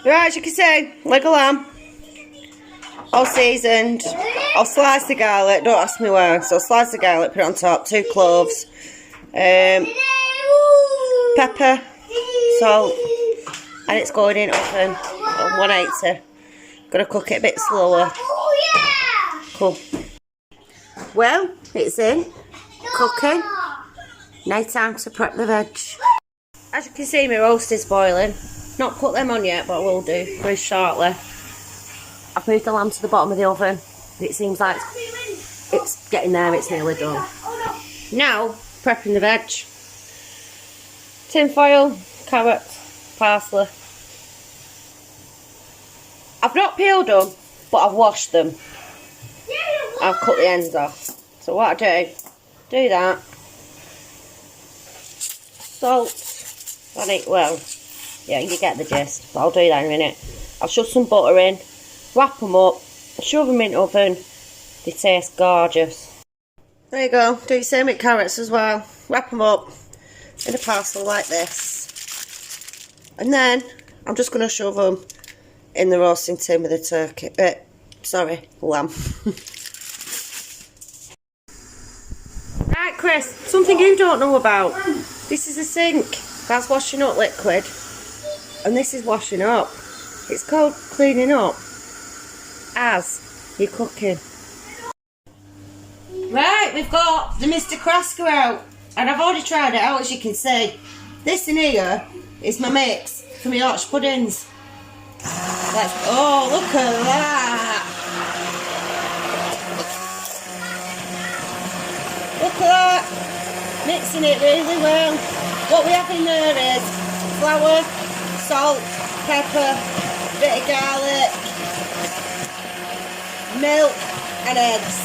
Right, as you can see, leg of lamb. All seasoned. I'll slice the garlic, don't ask me why. So slice the garlic, put it on top, 2 cloves. Pepper, salt, and it's going in oven on 180. Gonna cook it a bit slower. Cool. Well, it's in. Cooking. Now time to prep the veg. As you can see, my roast is boiling. Not put them on yet, but I will do very shortly. I've moved the lamb to the bottom of the oven. It seems like it's getting there, it's nearly done. Now, prepping the veg. Tin foil, carrots, parsley. I've not peeled them, but I've washed them. I've cut the ends off. So what I do that. Salt. I think, well, yeah, you get the gist. But I'll do that in a minute. I'll shove some butter in, wrap them up, shove them in the oven. They taste gorgeous. There you go. Do the same with carrots as well. Wrap them up in a parcel like this. And then I'm just going to shove them in the roasting tin with the turkey. Lamb. Right, Chris, something you don't know about. This is a sink. That's washing up liquid. And this is washing up. It's called cleaning up as you're cooking. Right, we've got the Mr. Krasker out. And I've already tried it out, as you can see. This in here is my mix for my Yorkshire puddings. Oh, look at that. Look at that. Mixing it really well. What we have in there is flour, salt, pepper, bit of garlic, milk and eggs.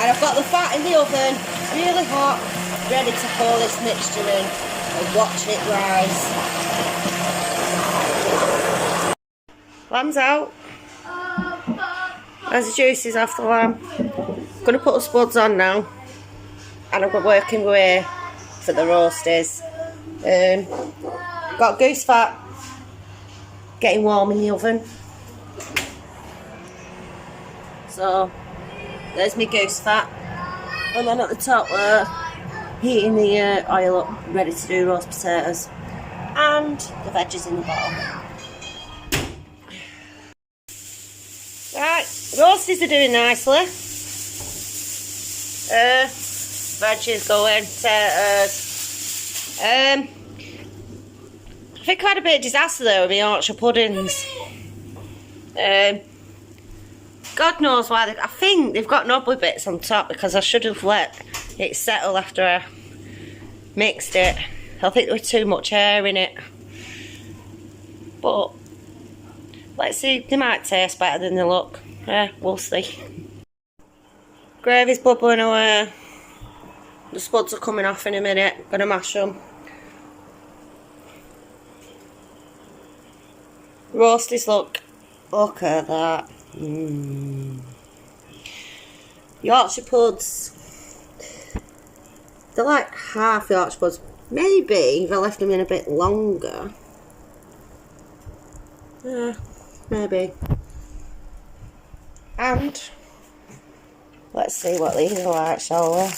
And I've got the fat in the oven, really hot, ready to pour this mixture in and watch it rise. Lamb's out. There's the juices off the lamb. I'm going to put the spuds on now. And I'm working away for the roasties. Got goose fat getting warm in the oven. So there's my goose fat. And then at the top there, heating the oil up, ready to do roast potatoes. And the veggies in the bottom. Right, roasties are doing nicely. Veggies going, potatoes. I think I had a bit of disaster there with my Yorkshire puddings. God knows why. I think they've got knobbly bits on top because I should have let it settle after I mixed it. I think there was too much air in it. But let's see, they might taste better than they look. Yeah, we'll see. Gravy's bubbling away. The spuds are coming off in a minute. Gonna mash them. Roasties, look at that. Yorkshire puds. They're like half Yorkshire puds. Maybe if I left them in a bit longer. Yeah, maybe. And let's see what these are like, shall we?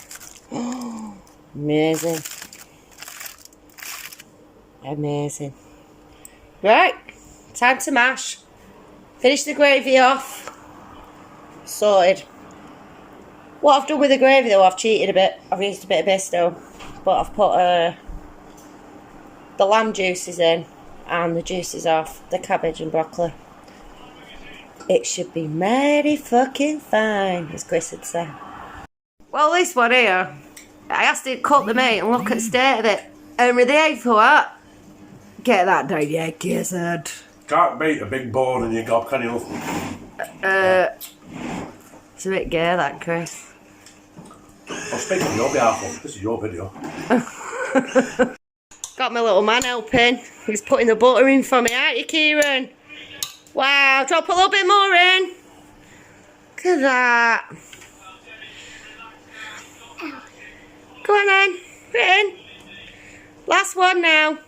Oh, amazing. Amazing. Right, time to mash. Finish the gravy off. Sorted. What I've done with the gravy though, I've cheated a bit. I've used a bit of pesto. But I've put the lamb juices in and the juices off the cabbage and broccoli. It should be mighty fucking fine, as Chris would say. Well, this one here, I asked it to cut the meat and look at the state of it. And with the egg for what? Get that down your gizzard. Can't beat a big bone in your gob, can you? It's a bit gay, that, Chris. I'm speaking on your behalf, this is your video. Got my little man helping. He's putting the butter in for me, aren't you, Kieran? Wow, do I put a little bit more in? Look at that. Go on then, put it in. Last one now.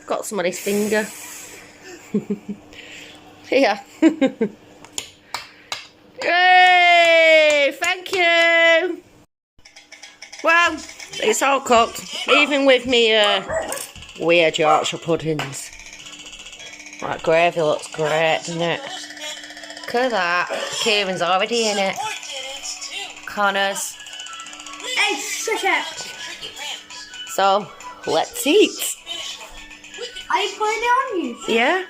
Got got some on his finger. Here. Yay! Thank you! Well, it's all cooked. Even with me weird Yorkshire puddings. That gravy looks great, doesn't it? Look at that. Kieran's already in it. Connor's. Hey, shush up. So, let's eat. Are you putting it on you? Yeah.